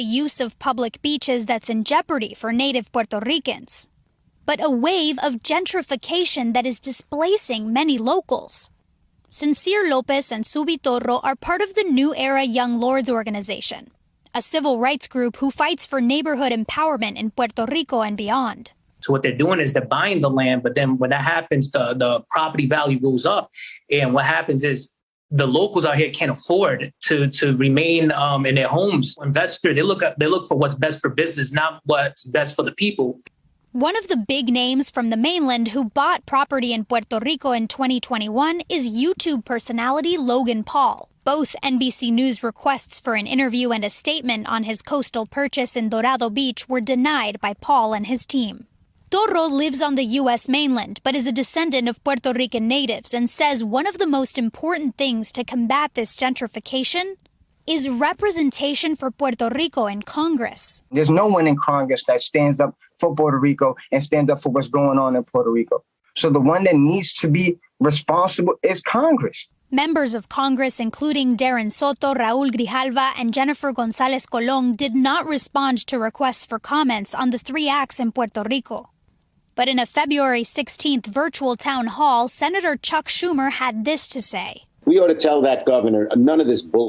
the use of public beaches that's in jeopardy for native Puerto Ricans, but a wave of gentrification that is displacing many locals. Sincere Lopez and Suby Toro are part of the New Era Young Lords organization, a civil rights group who fights for neighborhood empowerment in Puerto Rico and beyond. So what they're doing is they're buying the land, but then when that happens, the property value goes up. And what happens is the locals out here can't afford to remain in their homes. Investors, they look for what's best for business, not what's best for the people. One of the big names from the mainland who bought property in Puerto Rico in 2021 is YouTube personality Logan Paul. Both NBC News requests for an interview and a statement on his coastal purchase in Dorado Beach were denied by Paul and his team. Toro lives on the U.S. mainland, but is a descendant of Puerto Rican natives and says one of the most important things to combat this gentrification is representation for Puerto Rico in Congress. There's no one in Congress that stands up for Puerto Rico and stands up for what's going on in Puerto Rico. So the one that needs to be responsible is Congress. Members of Congress, including Darren Soto, Raul Grijalva, and Jennifer Gonzalez Colón, did not respond to requests for comments on the 3 acts in Puerto Rico. But in a February 16th virtual town hall, Senator Chuck Schumer had this to say. We ought to tell that governor, none of this bullshit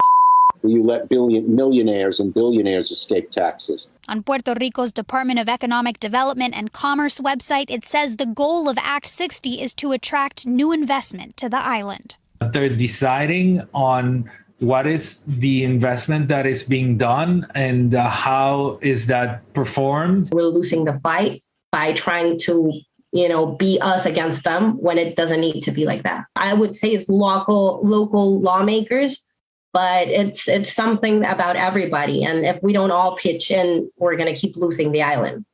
where you let millionaires and billionaires escape taxes. On Puerto Rico's Department of Economic Development and Commerce website, it says the goal of Act 60 is to attract new investment to the island. They're deciding on what is the investment that is being done and how is that performed. We're losing the fight by trying to, be us against them when it doesn't need to be like that. I would say it's local lawmakers, but it's something about everybody. And if we don't all pitch in, we're going to keep losing the island.